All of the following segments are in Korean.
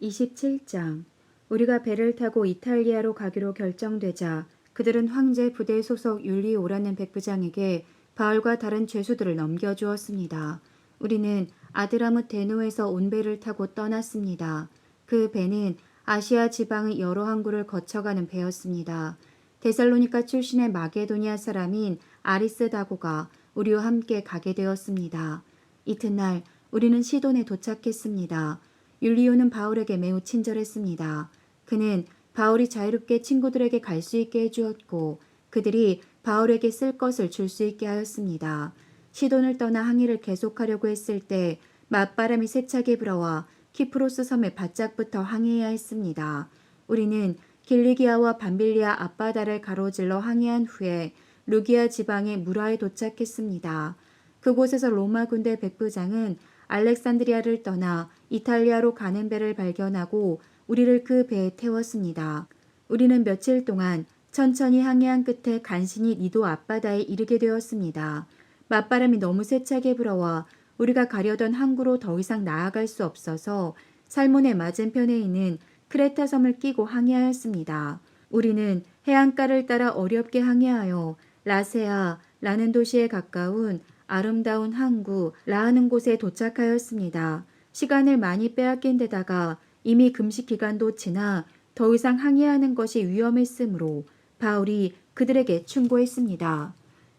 27장. 우리가 배를 타고 이탈리아로 가기로 결정되자 그들은 황제 부대 소속 율리오라는 백부장에게 바울과 다른 죄수들을 넘겨주었습니다. 우리는 아드라무테노에서 온 배를 타고 떠났습니다. 그 배는 아시아 지방의 여러 항구를 거쳐가는 배였습니다. 데살로니가 출신의 마게도니아 사람인 아리스다고가 우리와 함께 가게 되었습니다. 이튿날 우리는 시돈에 도착했습니다. 율리오는 바울에게 매우 친절했습니다. 그는 바울이 자유롭게 친구들에게 갈 수 있게 해주었고 그들이 바울에게 쓸 것을 줄 수 있게 하였습니다. 시돈을 떠나 항해를 계속하려고 했을 때 맞바람이 세차게 불어와 키프로스 섬에 바짝부터 항해해야 했습니다. 우리는 길리기아와 밤빌리아 앞바다를 가로질러 항해한 후에 루기아 지방의 무라에 도착했습니다. 그곳에서 로마 군대 백부장은 알렉산드리아를 떠나 이탈리아로 가는 배를 발견하고 우리를 그 배에 태웠습니다. 우리는 며칠 동안 천천히 항해한 끝에 간신히 니도 앞바다에 이르게 되었습니다. 맞바람이 너무 세차게 불어와 우리가 가려던 항구로 더 이상 나아갈 수 없어서 살몬의 맞은편에 있는 크레타 섬을 끼고 항해하였습니다. 우리는 해안가를 따라 어렵게 항해하여 라세아라는 도시에 가까운 아름다운 항구 라하는 곳에 도착하였습니다. 시간을 많이 빼앗긴 데다가 이미 금식 기간도 지나 더 이상 항해하는 것이 위험했으므로 바울이 그들에게 충고했습니다.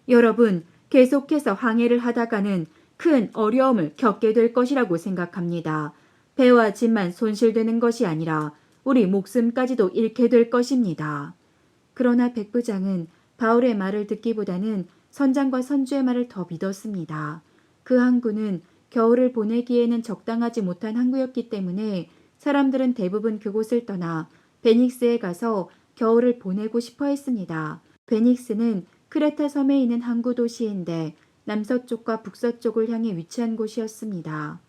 여러분, 계속해서 항해를 하다가는 큰 어려움을 겪게 될 것이라고 생각합니다. 배와 짐만 손실되는 것이 아니라 우리 목숨까지도 잃게 될 것입니다. 그러나 백부장은 바울의 말을 듣기보다는 선장과 선주의 말을 더 믿었습니다. 그 항구는 겨울을 보내기에는 적당하지 못한 항구였기 때문에 사람들은 대부분 그곳을 떠나 베닉스에 가서 겨울을 보내고 싶어 했습니다. 베닉스는 크레타 섬에 있는 항구 도시인데 남서쪽과 북서쪽을 향해 위치한 곳이었습니다.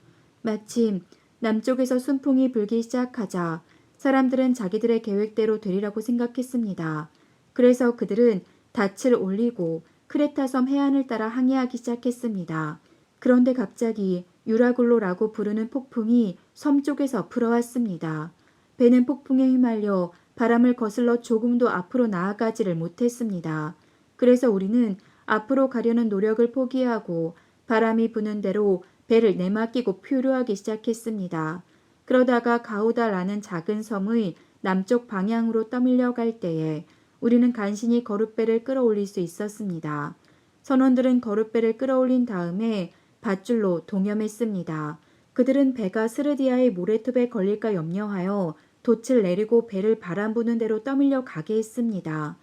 마침 남쪽에서 순풍이 불기 시작하자 사람들은 자기들의 계획대로 되리라고 생각했습니다. 그래서 그들은 닻을 올리고 크레타 섬 해안을 따라 항해하기 시작했습니다. 그런데 갑자기 유라굴로라고 부르는 폭풍이 섬 쪽에서 불어왔습니다. 배는 폭풍에 휘말려 바람을 거슬러 조금도 앞으로 나아가지를 못했습니다. 그래서 우리는 앞으로 가려는 노력을 포기하고 바람이 부는 대로 배를 내맡기고 표류하기 시작했습니다. 그러다가 가우다라는 작은 섬의 남쪽 방향으로 떠밀려 갈 때에 우리는 간신히 거룻배를 끌어올릴 수 있었습니다. 선원들은 거룻배를 끌어올린 다음에 밧줄로 동염했습니다. 그들은 배가 스르디아의 모래톱에 걸릴까 염려하여 돛을 내리고 배를 바람 부는 대로 떠밀려 가게 했습니다.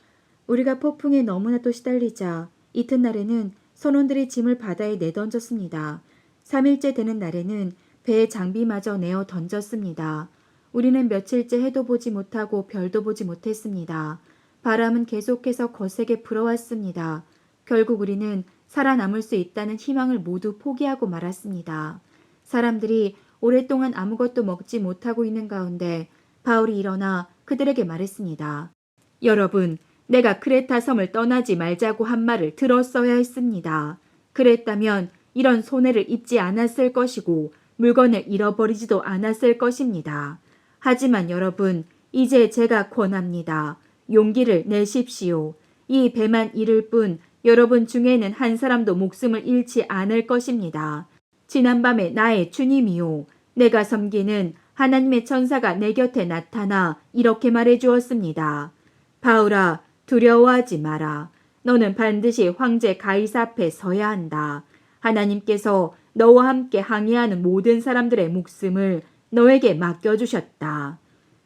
우리가 폭풍에 너무나도 시달리자 이튿날에는 선원들이 짐을 바다에 내던졌습니다. 3일째 되는 날에는 배의 장비마저 내어 던졌습니다. 우리는 며칠째 해도 보지 못하고 별도 보지 못했습니다. 바람은 계속해서 거세게 불어왔습니다. 결국 우리는 살아남을 수 있다는 희망을 모두 포기하고 말았습니다. 사람들이 오랫동안 아무것도 먹지 못하고 있는 가운데 바울이 일어나 그들에게 말했습니다. 여러분, 내가 크레타 섬을 떠나지 말자고 한 말을 들었어야 했습니다. 그랬다면 이런 손해를 입지 않았을 것이고 물건을 잃어버리지도 않았을 것입니다. 하지만 여러분, 이제 제가 권합니다. 용기를 내십시오. 이 배만 잃을 뿐 여러분 중에는 한 사람도 목숨을 잃지 않을 것입니다. 지난밤에 나의 주님이요, 내가 섬기는 하나님의 천사가 내 곁에 나타나 이렇게 말해 주었습니다. 바울아, 두려워하지 마라. 너는 반드시 황제 가이사 앞에 서야 한다. 하나님께서 너와 함께 항해하는 모든 사람들의 목숨을 너에게 맡겨주셨다.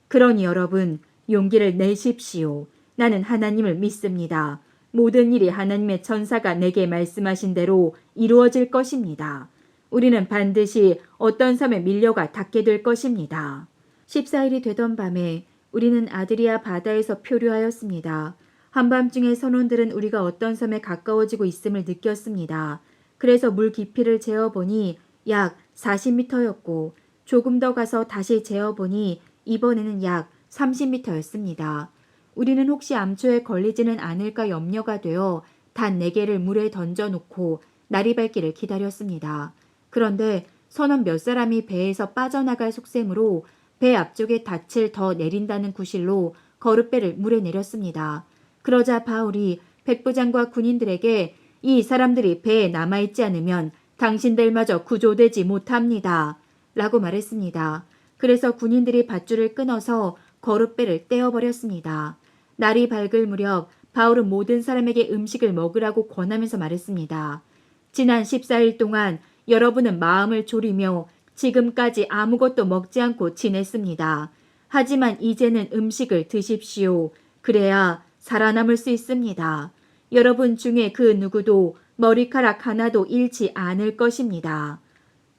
그러니 여러분, 용기를 내십시오. 나는 하나님을 믿습니다. 모든 일이 하나님의 천사가 내게 말씀하신 대로 이루어질 것입니다. 우리는 반드시 어떤 섬에 밀려가 닿게 될 것입니다. 14일이 되던 밤에 우리는 아드리아 바다에서 표류하였습니다. 한밤중에 선원들은 우리가 어떤 섬에 가까워지고 있음을 느꼈습니다. 그래서 물 깊이를 재어보니 약 40m였고 조금 더 가서 다시 재어보니 이번에는 약 30m였습니다. 우리는 혹시 암초에 걸리지는 않을까 염려가 되어 단 4개를 물에 던져놓고 날이 밝기를 기다렸습니다. 그런데 선원 몇 사람이 배에서 빠져나갈 속셈으로 배 앞쪽에 닻을 더 내린다는 구실로 거룻배를 물에 내렸습니다. 그러자 바울이 백부장과 군인들에게 이 사람들이 배에 남아있지 않으면 당신들마저 구조되지 못합니다. 라고 말했습니다. 그래서 군인들이 밧줄을 끊어서 거룻배를 떼어버렸습니다. 날이 밝을 무렵 바울은 모든 사람에게 음식을 먹으라고 권하면서 말했습니다. 지난 14일 동안 여러분은 마음을 졸이며 지금까지 아무것도 먹지 않고 지냈습니다. 하지만 이제는 음식을 드십시오. 그래야 살아남을 수 있습니다. 여러분 중에 그 누구도 머리카락 하나도 잃지 않을 것입니다.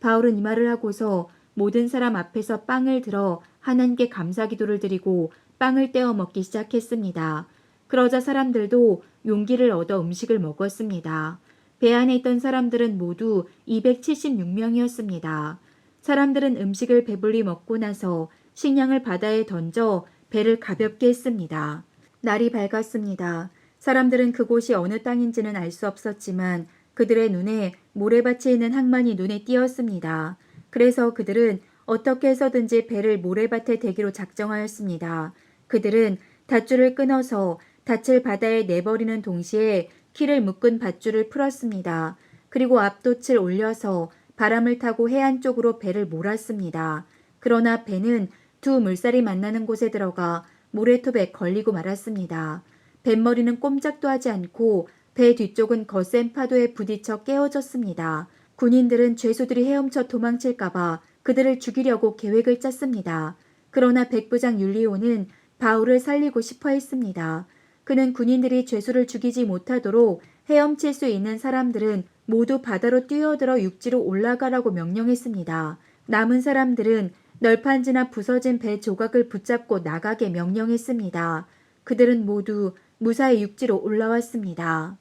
바울은 이 말을 하고서 모든 사람 앞에서 빵을 들어 하나님께 감사기도를 드리고 빵을 떼어 먹기 시작했습니다. 그러자 사람들도 용기를 얻어 음식을 먹었습니다. 배 안에 있던 사람들은 모두 276명이었습니다. 사람들은 음식을 배불리 먹고 나서 식량을 바다에 던져 배를 가볍게 했습니다. 날이 밝았습니다. 사람들은 그곳이 어느 땅인지는 알 수 없었지만 그들의 눈에 모래밭에 있는 항만이 눈에 띄었습니다. 그래서 그들은 어떻게 해서든지 배를 모래밭에 대기로 작정하였습니다. 그들은 밧줄을 끊어서 닻을 바다에 내버리는 동시에 키를 묶은 밧줄을 풀었습니다. 그리고 앞돛을 올려서 바람을 타고 해안 쪽으로 배를 몰았습니다. 그러나 배는 두 물살이 만나는 곳에 들어가 모래톱에 걸리고 말았습니다. 뱃머리는 꼼짝도 하지 않고 배 뒤쪽은 거센 파도에 부딪혀 깨어졌습니다. 군인들은 죄수들이 헤엄쳐 도망칠까봐 그들을 죽이려고 계획을 짰습니다. 그러나 백부장 율리오는 바울을 살리고 싶어 했습니다. 그는 군인들이 죄수를 죽이지 못하도록 헤엄칠 수 있는 사람들은 모두 바다로 뛰어들어 육지로 올라가라고 명령했습니다. 남은 사람들은 널판지나 부서진 배 조각을 붙잡고 나가게 명령했습니다. 그들은 모두 무사히 육지로 올라왔습니다.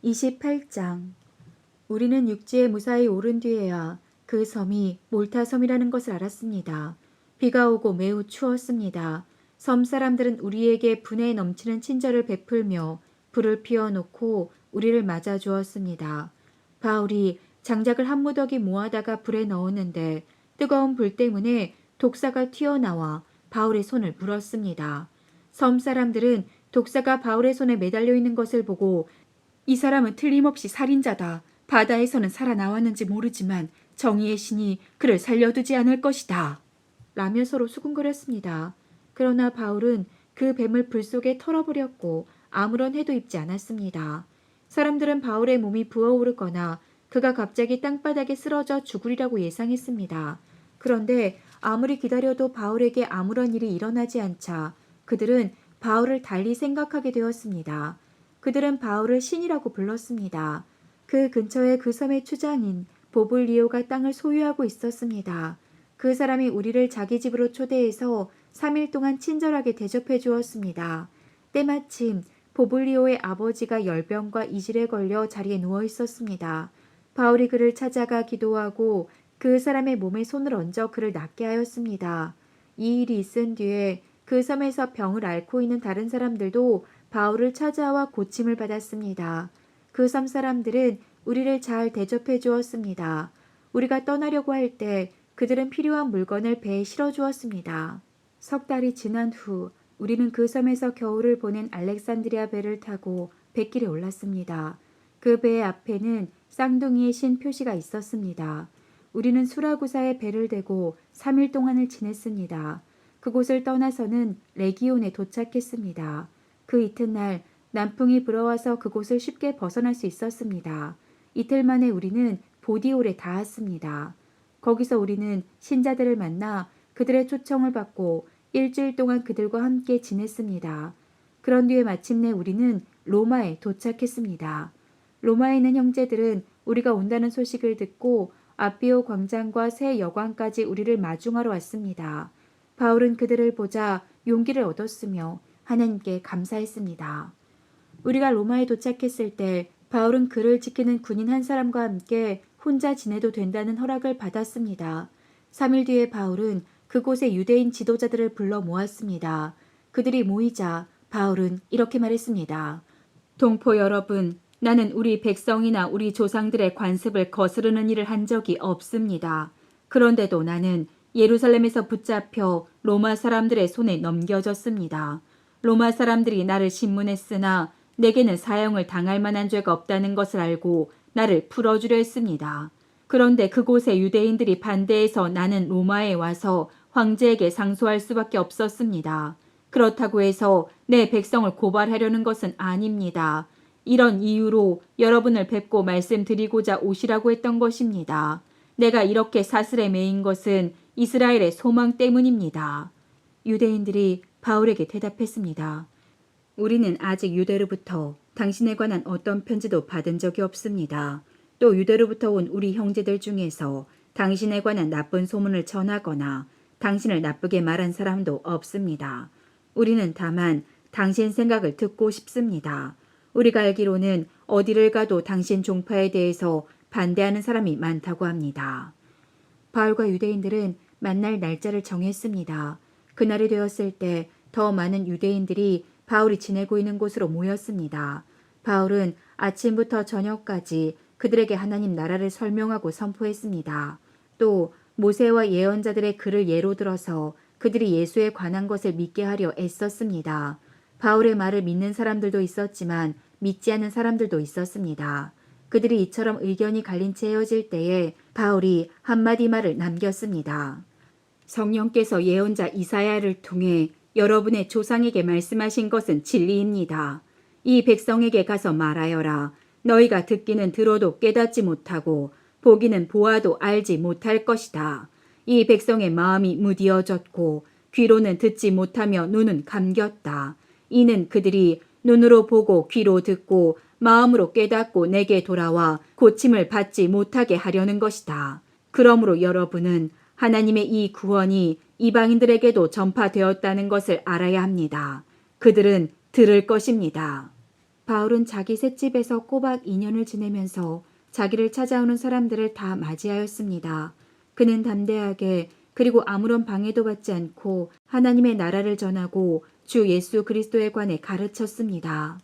28장. 우리는 육지에 무사히 오른 뒤에야 그 섬이 몰타 섬이라는 것을 알았습니다. 비가 오고 매우 추웠습니다. 섬 사람들은 우리에게 분에 넘치는 친절을 베풀며 불을 피워놓고 우리를 맞아주었습니다. 바울이 장작을 한 무더기 모아다가 불에 넣었는데 뜨거운 불 때문에 독사가 튀어나와 바울의 손을 물었습니다. 섬 사람들은 독사가 바울의 손에 매달려 있는 것을 보고 이 사람은 틀림없이 살인자다. 바다에서는 살아나왔는지 모르지만 정의의 신이 그를 살려두지 않을 것이다. 라며 서로 수군거렸습니다. 그러나 바울은 그 뱀을 불 속에 털어버렸고 아무런 해도 입지 않았습니다. 사람들은 바울의 몸이 부어오르거나 그가 갑자기 땅바닥에 쓰러져 죽으리라고 예상했습니다. 그런데 아무리 기다려도 바울에게 아무런 일이 일어나지 않자 그들은 바울을 달리 생각하게 되었습니다. 그들은 바울을 신이라고 불렀습니다. 그 근처에 그 섬의 추장인 보블리오가 땅을 소유하고 있었습니다. 그 사람이 우리를 자기 집으로 초대해서 3일 동안 친절하게 대접해 주었습니다. 때마침 보블리오의 아버지가 열병과 이질에 걸려 자리에 누워 있었습니다. 바울이 그를 찾아가 기도하고 그 사람의 몸에 손을 얹어 그를 낫게 하였습니다. 이 일이 있은 뒤에 그 섬에서 병을 앓고 있는 다른 사람들도 바울을 찾아와 고침을 받았습니다. 그 섬 사람들은 우리를 잘 대접해 주었습니다. 우리가 떠나려고 할 때 그들은 필요한 물건을 배에 실어 주었습니다. 석 달이 지난 후 우리는 그 섬에서 겨울을 보낸 알렉산드리아 배를 타고 뱃길에 올랐습니다. 그 배의 앞에는 쌍둥이의 신 표시가 있었습니다. 우리는 수라구사에 배를 대고 3일 동안을 지냈습니다. 그곳을 떠나서는 레기온에 도착했습니다. 그 이튿날 남풍이 불어와서 그곳을 쉽게 벗어날 수 있었습니다. 이틀 만에 우리는 보디올에 닿았습니다. 거기서 우리는 신자들을 만나 그들의 초청을 받고 일주일 동안 그들과 함께 지냈습니다. 그런 뒤에 마침내 우리는 로마에 도착했습니다. 로마에 있는 형제들은 우리가 온다는 소식을 듣고 아비오 광장과 새 여관까지 우리를 마중하러 왔습니다. 바울은 그들을 보자 용기를 얻었으며 하나님께 감사했습니다. 우리가 로마에 도착했을 때 바울은 그를 지키는 군인 한 사람과 함께 혼자 지내도 된다는 허락을 받았습니다. 3일 뒤에 바울은 그곳의 유대인 지도자들을 불러 모았습니다. 그들이 모이자 바울은 이렇게 말했습니다. 동포 여러분, 나는 우리 백성이나 우리 조상들의 관습을 거스르는 일을 한 적이 없습니다. 그런데도 나는 예루살렘에서 붙잡혀 로마 사람들의 손에 넘겨졌습니다. 로마 사람들이 나를 신문했으나 내게는 사형을 당할 만한 죄가 없다는 것을 알고 나를 풀어주려 했습니다. 그런데 그곳에 유대인들이 반대해서 나는 로마에 와서 황제에게 상소할 수밖에 없었습니다. 그렇다고 해서 내 백성을 고발하려는 것은 아닙니다. 이런 이유로 여러분을 뵙고 말씀드리고자 오시라고 했던 것입니다. 내가 이렇게 사슬에 매인 것은 이스라엘의 소망 때문입니다. 유대인들이 바울에게 대답했습니다. 우리는 아직 유대로부터 당신에 관한 어떤 편지도 받은 적이 없습니다. 또 유대로부터 온 우리 형제들 중에서 당신에 관한 나쁜 소문을 전하거나 당신을 나쁘게 말한 사람도 없습니다. 우리는 다만 당신 생각을 듣고 싶습니다. 우리가 알기로는 어디를 가도 당신 종파에 대해서 반대하는 사람이 많다고 합니다. 바울과 유대인들은 만날 날짜를 정했습니다. 그날이 되었을 때 더 많은 유대인들이 바울이 지내고 있는 곳으로 모였습니다. 바울은 아침부터 저녁까지 그들에게 하나님 나라를 설명하고 선포했습니다. 또 모세와 예언자들의 글을 예로 들어서 그들이 예수에 관한 것을 믿게 하려 애썼습니다. 바울의 말을 믿는 사람들도 있었지만 믿지 않는 사람들도 있었습니다. 그들이 이처럼 의견이 갈린 채 헤어질 때에 바울이 한마디 말을 남겼습니다. 성령께서 예언자 이사야를 통해 여러분의 조상에게 말씀하신 것은 진리입니다. 이 백성에게 가서 말하여라. 너희가 듣기는 들어도 깨닫지 못하고 보기는 보아도 알지 못할 것이다. 이 백성의 마음이 무디어졌고 귀로는 듣지 못하며 눈은 감겼다. 이는 그들이 눈으로 보고 귀로 듣고 마음으로 깨닫고 내게 돌아와 고침을 받지 못하게 하려는 것이다. 그러므로 여러분은 하나님의 이 구원이 이방인들에게도 전파되었다는 것을 알아야 합니다. 그들은 들을 것입니다. 바울은 자기 셋집에서 꼬박 2년을 지내면서 자기를 찾아오는 사람들을 다 맞이하였습니다. 그는 담대하게 그리고 아무런 방해도 받지 않고 하나님의 나라를 전하고 주 예수 그리스도에 관해 가르쳤습니다.